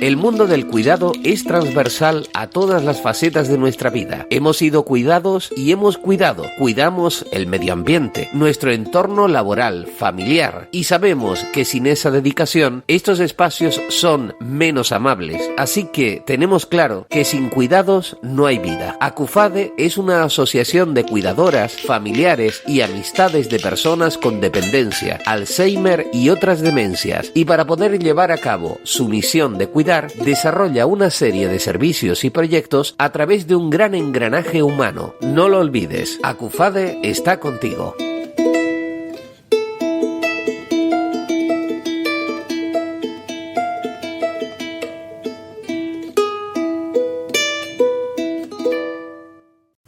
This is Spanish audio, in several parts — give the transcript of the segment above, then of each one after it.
El mundo del cuidado es transversal a todas las facetas de nuestra vida. Hemos sido cuidados y hemos cuidado. Cuidamos el medio ambiente, nuestro entorno laboral, familiar, y sabemos que sin esa dedicación estos espacios son menos amables. Así que tenemos claro que sin cuidados no hay vida. Acufade es una asociación de cuidadoras, familiares y amistades de personas con dependencia, Alzheimer y otras demencias, y para poder llevar a cabo su misión de cuidar, desarrolla una serie de servicios y proyectos a través de un gran engranaje humano. No lo olvides, Acufade está contigo.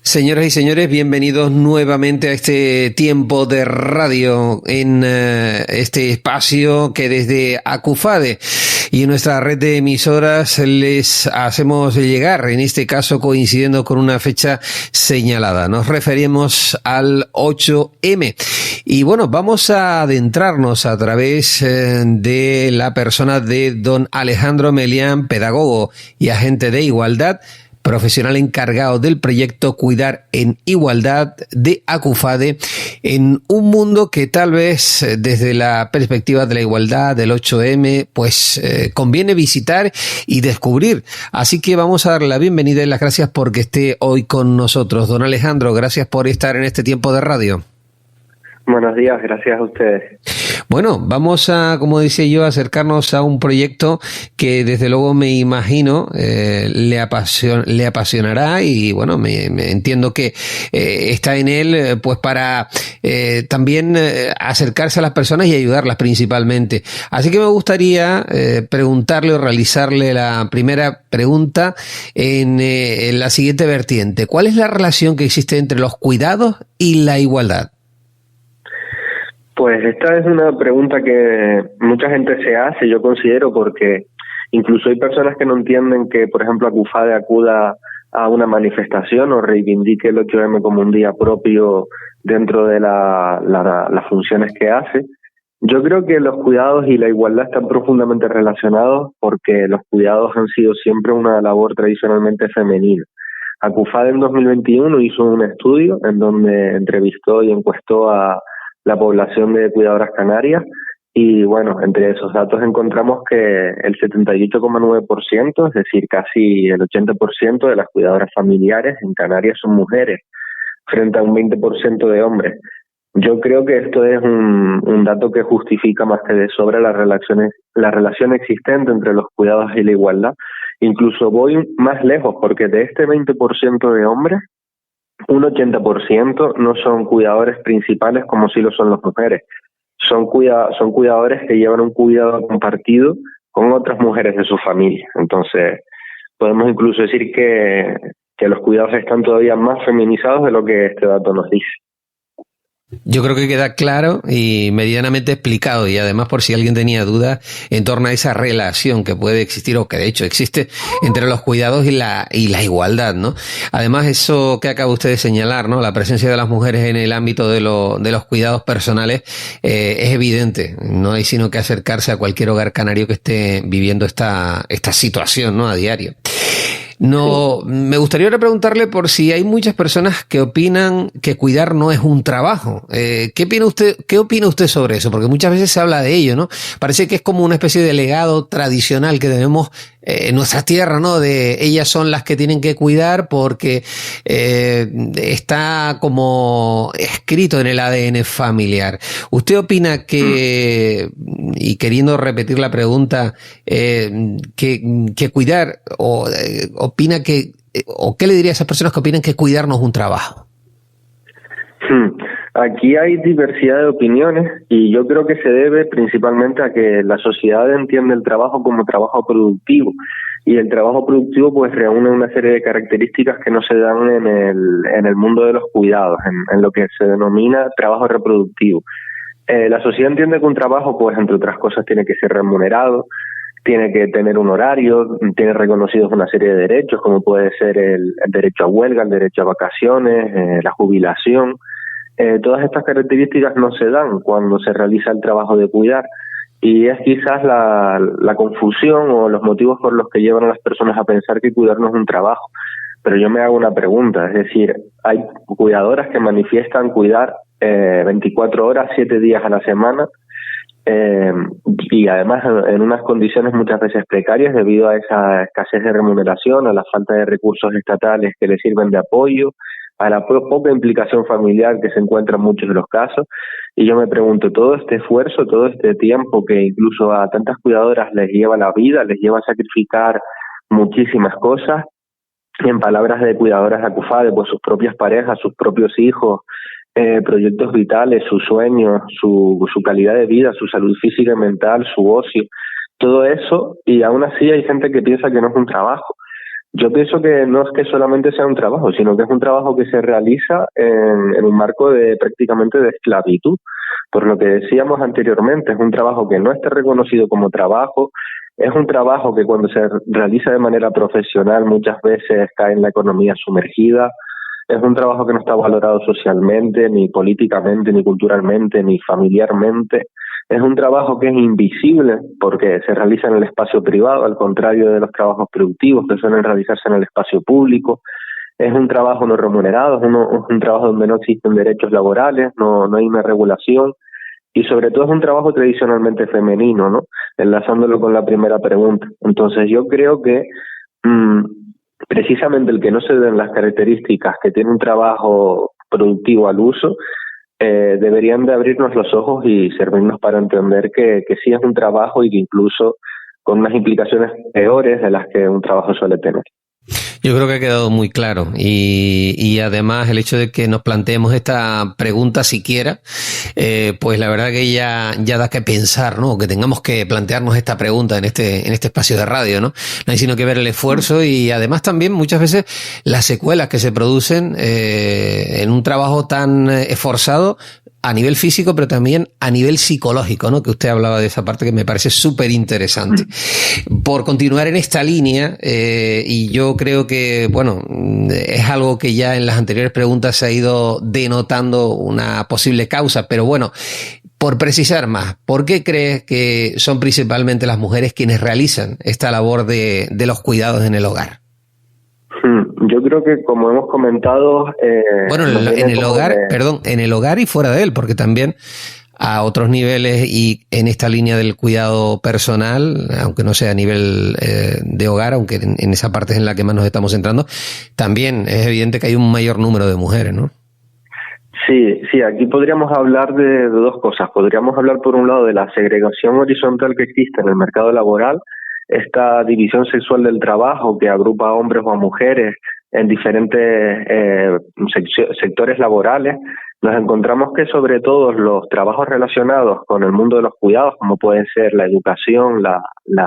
Señoras y señores, bienvenidos nuevamente a este tiempo de radio en este espacio que desde Acufade y en nuestra red de emisoras les hacemos llegar, en este caso coincidiendo con una fecha señalada. Nos referimos al 8M. Y bueno, vamos a adentrarnos a través de la persona de don Alejandro Melián, pedagogo y agente de igualdad, profesional encargado del proyecto Cuidar en Igualdad de Acufade, en un mundo que tal vez desde la perspectiva de la igualdad del 8M pues conviene visitar y descubrir. Así que vamos a darle la bienvenida y las gracias porque esté hoy con nosotros. Don Alejandro, gracias por estar en este tiempo de radio. Buenos días, gracias a ustedes. Bueno, vamos a, como decía yo, acercarnos a un proyecto que desde luego me imagino le apasionará y bueno, me entiendo que está en él pues para también acercarse a las personas y ayudarlas principalmente. Así que me gustaría preguntarle o realizarle la primera pregunta en la siguiente vertiente. ¿Cuál es la relación que existe entre los cuidados y la igualdad? Pues esta es una pregunta que mucha gente se hace, yo considero, porque incluso hay personas que no entienden que, por ejemplo, Acufade acuda a una manifestación o reivindique el 8M como un día propio dentro de las funciones que hace. Yo creo que los cuidados y la igualdad están profundamente relacionados porque los cuidados han sido siempre una labor tradicionalmente femenina. Acufade en 2021 hizo un estudio en donde entrevistó y encuestó a la población de cuidadoras canarias y bueno, entre esos datos encontramos que el 78,9%, es decir, casi el 80% de las cuidadoras familiares en Canarias son mujeres, frente a un 20% de hombres. Yo creo que esto es un dato que justifica más que de sobra la relación existente entre los cuidados y la igualdad. Incluso voy más lejos, porque de este 20% de hombres, un 80% no son cuidadores principales como sí lo son las mujeres. Son cuidadores que llevan un cuidado compartido con otras mujeres de su familia. Entonces, podemos incluso decir que los cuidados están todavía más feminizados de lo que este dato nos dice. Yo creo que queda claro y medianamente explicado, y además por si alguien tenía dudas en torno a esa relación que puede existir o que de hecho existe entre los cuidados y la igualdad, ¿no? Además, eso que acaba usted de señalar, ¿no? La presencia de las mujeres en el ámbito de los cuidados personales es evidente. No hay sino que acercarse a cualquier hogar canario que esté viviendo esta situación, ¿no? A diario. No, me gustaría ahora preguntarle por si hay muchas personas que opinan que cuidar no es un trabajo. ¿Qué opina usted sobre eso? Porque muchas veces se habla de ello, ¿no? Parece que es como una especie de legado tradicional que tenemos en nuestra tierra, ¿no? De ellas son las que tienen que cuidar porque está como escrito en el ADN familiar. ¿Usted opina que, y queriendo repetir la pregunta, que cuidar opina que, o qué le diría a esas personas que opinan que cuidar no es un trabajo? Aquí hay diversidad de opiniones y yo creo que se debe principalmente a que la sociedad entiende el trabajo como trabajo productivo y el trabajo productivo pues reúne una serie de características que no se dan en el mundo de los cuidados, en lo que se denomina trabajo reproductivo. La sociedad entiende que un trabajo pues entre otras cosas tiene que ser remunerado, tiene que tener un horario, tiene reconocidos una serie de derechos, como puede ser el derecho a huelga, el derecho a vacaciones, la jubilación. Todas estas características no se dan cuando se realiza el trabajo de cuidar Y es quizás la confusión o los motivos por los que llevan a las personas a pensar que cuidar no es un trabajo. Pero yo me hago una pregunta, es decir, hay cuidadoras que manifiestan cuidar 24 horas, 7 días a la semana, y además en unas condiciones muchas veces precarias debido a esa escasez de remuneración, a la falta de recursos estatales que les sirven de apoyo, a la poca implicación familiar que se encuentra en muchos de los casos. Y yo me pregunto, todo este esfuerzo, todo este tiempo que incluso a tantas cuidadoras les lleva la vida, les lleva a sacrificar muchísimas cosas, en palabras de cuidadoras de Acufade, pues sus propias parejas, sus propios hijos, proyectos vitales, sus sueños, su calidad de vida, su salud física y mental, su ocio, todo eso, y aún así hay gente que piensa que no es un trabajo. Yo pienso que no es que solamente sea un trabajo, sino que es un trabajo que se realiza en un marco de prácticamente de esclavitud. Por lo que decíamos anteriormente, es un trabajo que no está reconocido como trabajo, es un trabajo que cuando se realiza de manera profesional muchas veces cae en la economía sumergida, es un trabajo que no está valorado socialmente, ni políticamente, ni culturalmente, ni familiarmente. Es un trabajo que es invisible porque se realiza en el espacio privado, al contrario de los trabajos productivos que suelen realizarse en el espacio público. Es un trabajo no remunerado, es un trabajo donde no existen derechos laborales, no hay una regulación, y sobre todo es un trabajo tradicionalmente femenino, ¿no? Enlazándolo con la primera pregunta. Entonces yo creo que precisamente el que no se den las características que tiene un trabajo productivo al uso, deberían de abrirnos los ojos y servirnos para entender que sí es un trabajo y que incluso con unas implicaciones peores de las que un trabajo suele tener. Yo creo que ha quedado muy claro y además el hecho de que nos planteemos esta pregunta siquiera, pues la verdad que ya da que pensar, ¿no? Que tengamos que plantearnos esta pregunta en este espacio de radio, ¿no? No hay sino que ver el esfuerzo y además también muchas veces las secuelas que se producen en un trabajo tan esforzado a nivel físico, pero también a nivel psicológico, ¿no? Que usted hablaba de esa parte que me parece súper interesante. Por continuar en esta línea, y yo creo que, bueno, es algo que ya en las anteriores preguntas se ha ido denotando una posible causa, pero bueno, por precisar más, ¿por qué crees que son principalmente las mujeres quienes realizan esta labor de los cuidados en el hogar? Yo creo que, como hemos comentado... bueno, en el hogar, perdón, en el hogar y fuera de él, porque también a otros niveles y en esta línea del cuidado personal, aunque no sea a nivel de hogar, aunque en esa parte es en la que más nos estamos centrando, también es evidente que hay un mayor número de mujeres, ¿no? Sí, aquí podríamos hablar de dos cosas. Podríamos hablar, por un lado, de la segregación horizontal que existe en el mercado laboral, esta división sexual del trabajo que agrupa a hombres o a mujeres en diferentes sectores laborales. Nos encontramos que sobre todo los trabajos relacionados con el mundo de los cuidados, como pueden ser la educación, la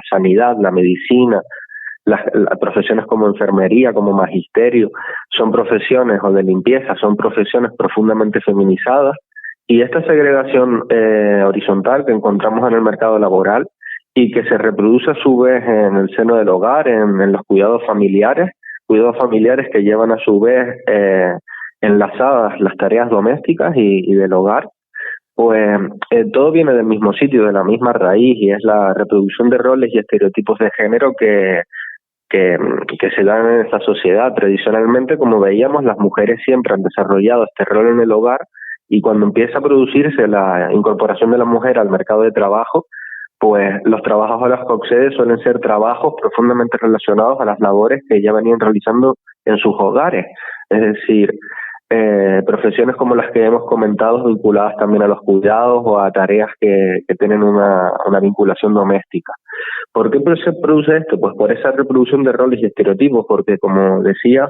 sanidad, la medicina, las profesiones como enfermería, como magisterio, son profesiones, o de limpieza, son profesiones profundamente feminizadas, y esta segregación horizontal que encontramos en el mercado laboral y que se reproduce a su vez en el seno del hogar, en los cuidados familiares que llevan a su vez enlazadas las tareas domésticas y del hogar, pues todo viene del mismo sitio, de la misma raíz, y es la reproducción de roles y estereotipos de género que se dan en esta sociedad. Tradicionalmente, como veíamos, las mujeres siempre han desarrollado este rol en el hogar, y cuando empieza a producirse la incorporación de la mujer al mercado de trabajo, pues los trabajos a los que accede suelen ser trabajos profundamente relacionados a las labores que ya venían realizando en sus hogares. Es decir, profesiones como las que hemos comentado, vinculadas también a los cuidados o a tareas que tienen una vinculación doméstica. ¿Por qué se produce esto? Pues por esa reproducción de roles y estereotipos, porque, como decía,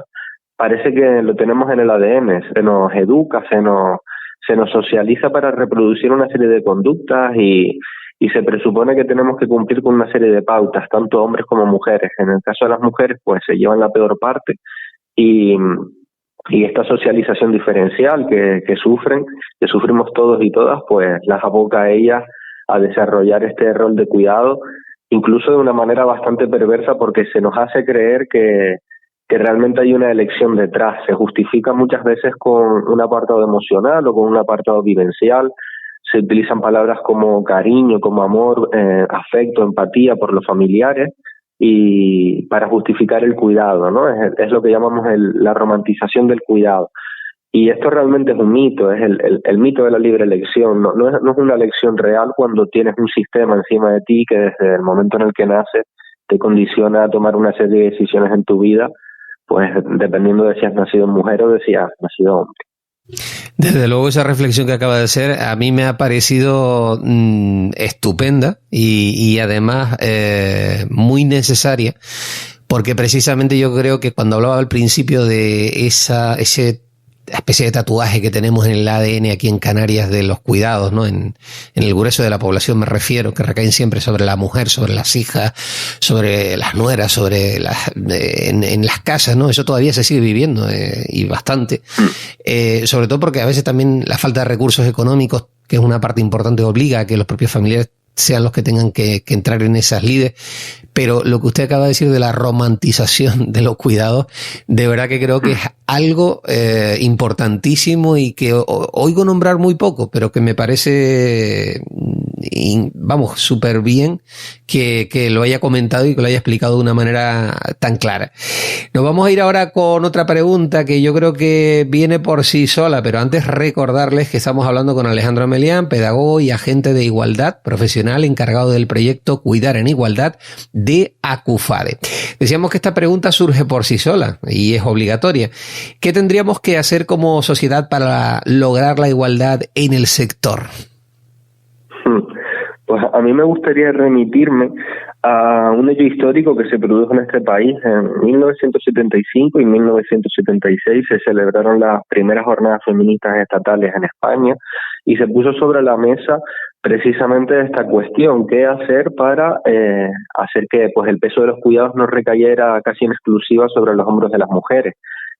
parece que lo tenemos en el ADN, se nos educa, se nos socializa para reproducir una serie de conductas y se presupone que tenemos que cumplir con una serie de pautas, tanto hombres como mujeres. En el caso de las mujeres, pues se llevan la peor parte, y esta socialización diferencial que sufrimos todos y todas, pues las aboca a ellas a desarrollar este rol de cuidado, incluso de una manera bastante perversa, porque se nos hace creer que realmente hay una elección detrás. Se justifica muchas veces con un apartado emocional o con un apartado vivencial. se utilizan palabras como cariño, como amor, afecto, empatía por los familiares, y para justificar el cuidado, ¿no? Es lo que llamamos la romantización del cuidado. Y esto realmente es un mito, es el mito de la libre elección. No es una elección real cuando tienes un sistema encima de ti que desde el momento en el que naces te condiciona a tomar una serie de decisiones en tu vida, pues dependiendo de si has nacido mujer o de si has nacido hombre. Desde luego esa reflexión que acaba de hacer a mí me ha parecido estupenda y además muy necesaria, porque precisamente yo creo que cuando hablaba al principio de ese especie de tatuaje que tenemos en el ADN aquí en Canarias de los cuidados, ¿no? En el grueso de la población me refiero, que recaen siempre sobre la mujer, sobre las hijas, sobre las nueras, en las casas, ¿no? Eso todavía se sigue viviendo y bastante. Sobre todo porque a veces también la falta de recursos económicos, que es una parte importante, obliga a que los propios familiares sean los que tengan que entrar en esas lides. Pero lo que usted acaba de decir de la romantización de los cuidados, de verdad que creo que es algo importantísimo y que oigo nombrar muy poco, pero que me parece, vamos, súper bien que lo haya comentado y que lo haya explicado de una manera tan clara. Nos vamos a ir ahora con otra pregunta que yo creo que viene por sí sola, pero antes recordarles que estamos hablando con Alejandro Melián, pedagogo y agente de igualdad profesional encargado del proyecto Cuidar en Igualdad de ACUFADE. Decíamos que esta pregunta surge por sí sola y es obligatoria. ¿Qué tendríamos que hacer como sociedad para lograr la igualdad en el sector? Pues a mí me gustaría remitirme a un hecho histórico que se produjo en este país. En 1975 y 1976 se celebraron las primeras jornadas feministas estatales en España y se puso sobre la mesa precisamente esta cuestión: qué hacer para hacer que pues el peso de los cuidados no recayera casi en exclusiva sobre los hombros de las mujeres.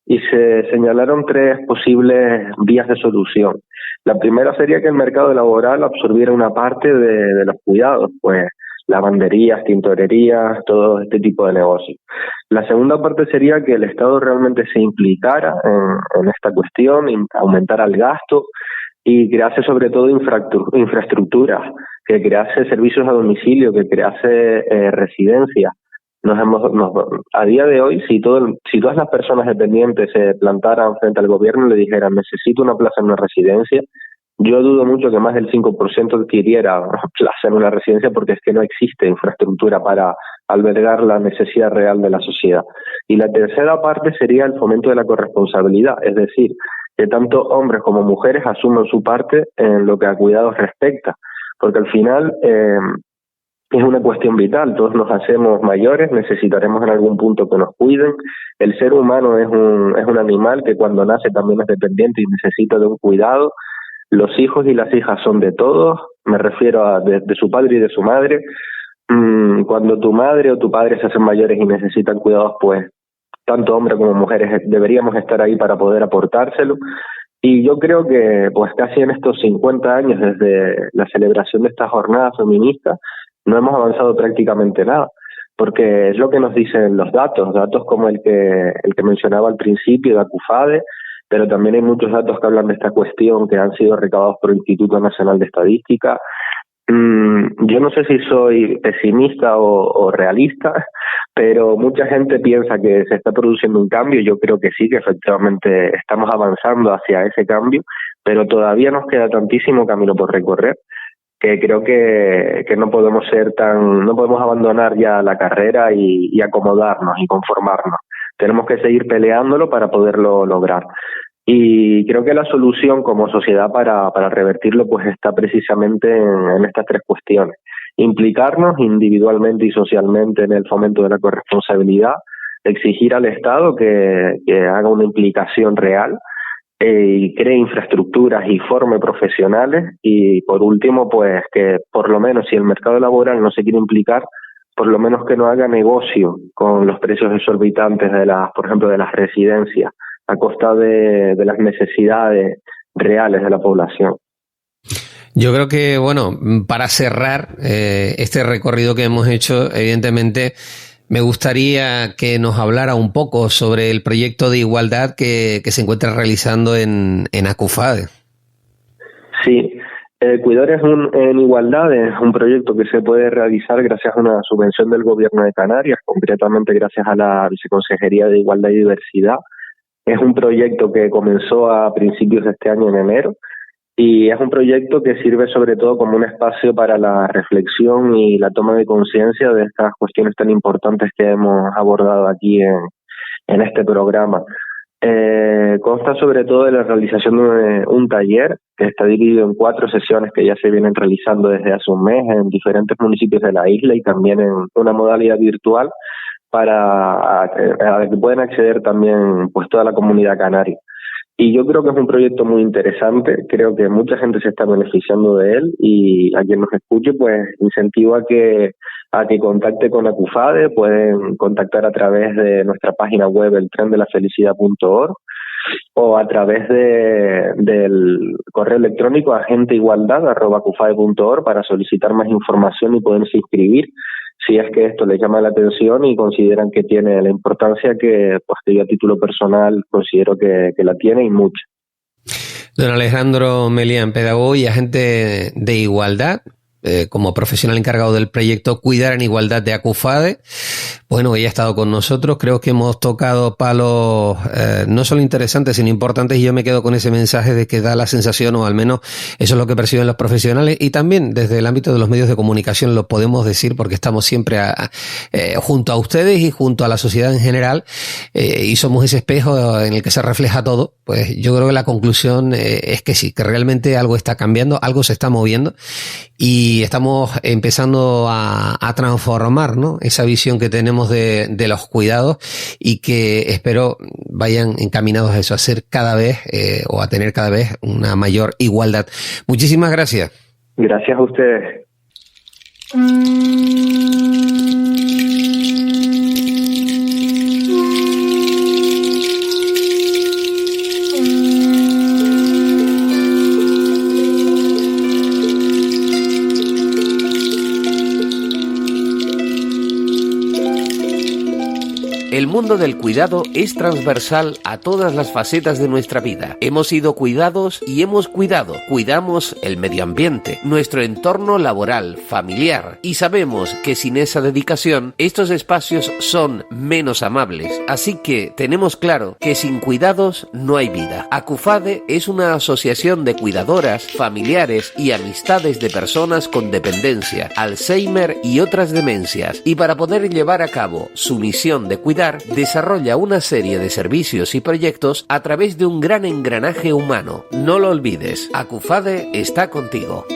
Y se señalaron 3 posibles vías de solución. La primera sería que el mercado laboral absorbiera una parte de los cuidados, pues lavanderías, tintorerías, todo este tipo de negocios. La segunda parte sería que el Estado realmente se implicara en esta cuestión, aumentara el gasto y crease sobre todo infraestructuras, que crease servicios a domicilio, que crease residencias. A día de hoy, si todas las personas dependientes se plantaran frente al gobierno y le dijeran necesito una plaza en una residencia, yo dudo mucho que más del 5% adquiriera plaza en una residencia, porque es que no existe infraestructura para albergar la necesidad real de la sociedad. Y la tercera parte sería el fomento de la corresponsabilidad, es decir, que tanto hombres como mujeres asuman su parte en lo que a cuidados respecta, porque al final es una cuestión vital. Todos nos hacemos mayores, necesitaremos en algún punto que nos cuiden. El ser humano es un animal que cuando nace también es dependiente y necesita de un cuidado. Los hijos y las hijas son de todos, me refiero de su padre y de su madre. Cuando tu madre o tu padre se hacen mayores y necesitan cuidados, pues tanto hombres como mujeres deberíamos estar ahí para poder aportárselo. Y yo creo que pues casi en estos 50 años desde la celebración de esta jornada feminista no hemos avanzado prácticamente nada, porque es lo que nos dicen los datos como el que mencionaba al principio de ACUFADE, pero también hay muchos datos que hablan de esta cuestión que han sido recabados por el Instituto Nacional de Estadística. Yo no sé si soy pesimista o realista, pero mucha gente piensa que se está produciendo un cambio. Yo creo que sí, que efectivamente estamos avanzando hacia ese cambio, pero todavía nos queda tantísimo camino por recorrer que creo que no podemos no podemos abandonar ya la carrera y acomodarnos y conformarnos. Tenemos que seguir peleándolo para poderlo lograr. Y creo que la solución como sociedad para revertirlo pues está precisamente en estas 3 cuestiones: implicarnos individualmente y socialmente en el fomento de la corresponsabilidad, exigir al Estado que haga una implicación real y cree infraestructuras y forme profesionales, y por último pues que por lo menos si el mercado laboral no se quiere implicar, por lo menos que no haga negocio con los precios exorbitantes por ejemplo de las residencias a costa de las necesidades reales de la población. Yo creo que, bueno, para cerrar este recorrido que hemos hecho, evidentemente me gustaría que nos hablara un poco sobre el proyecto de igualdad que se encuentra realizando en ACUFADE. Sí, Cuidadores en Igualdad es un proyecto que se puede realizar gracias a una subvención del Gobierno de Canarias, concretamente gracias a la Viceconsejería de Igualdad y Diversidad. Es un proyecto que comenzó a principios de este año, en enero, y es un proyecto que sirve sobre todo como un espacio para la reflexión y la toma de conciencia de estas cuestiones tan importantes que hemos abordado aquí en este programa. Consta sobre todo de la realización de un taller que está dividido en 4 sesiones que ya se vienen realizando desde hace un mes en diferentes municipios de la isla y también en una modalidad virtual para a que puedan acceder también pues toda la comunidad canaria. Y yo creo que es un proyecto muy interesante, creo que mucha gente se está beneficiando de él y a quien nos escuche pues incentivo a que contacte con Acufade. Pueden contactar a través de nuestra página web eltrendelafelicidad.org o a través del correo electrónico agenteigualdad@acufade.org para solicitar más información y poderse inscribir si es que esto les llama la atención y consideran que tiene la importancia que yo a título personal considero que la tiene y mucha. Don Alejandro Melián, pedagogo y agente de igualdad, como profesional encargado del proyecto Cuidar en Igualdad de Acufade. Bueno, ella ha estado con nosotros, creo que hemos tocado palos no solo interesantes, sino importantes, y yo me quedo con ese mensaje de que da la sensación, o al menos eso es lo que perciben los profesionales, y también desde el ámbito de los medios de comunicación lo podemos decir porque estamos siempre junto a ustedes y junto a la sociedad en general, y somos ese espejo en el que se refleja todo. Pues yo creo que la conclusión es que sí, que realmente algo está cambiando, algo se está moviendo y estamos empezando a transformar, ¿no?, esa visión que tenemos de los cuidados, y que espero vayan encaminados a eso, a ser cada vez o a tener cada vez una mayor igualdad. Muchísimas gracias. Gracias a ustedes. El mundo del cuidado es transversal a todas las facetas de nuestra vida. Hemos sido cuidados y hemos cuidado. Cuidamos el medio ambiente, nuestro entorno laboral, familiar, y sabemos que sin esa dedicación estos espacios son menos amables. Así que tenemos claro que sin cuidados no hay vida. Acufade es una asociación de cuidadoras, familiares y amistades de personas con dependencia, Alzheimer y otras demencias, y para poder llevar a cabo su misión de cuidar, desarrolla una serie de servicios y proyectos a través de un gran engranaje humano. No lo olvides, Acufade está contigo.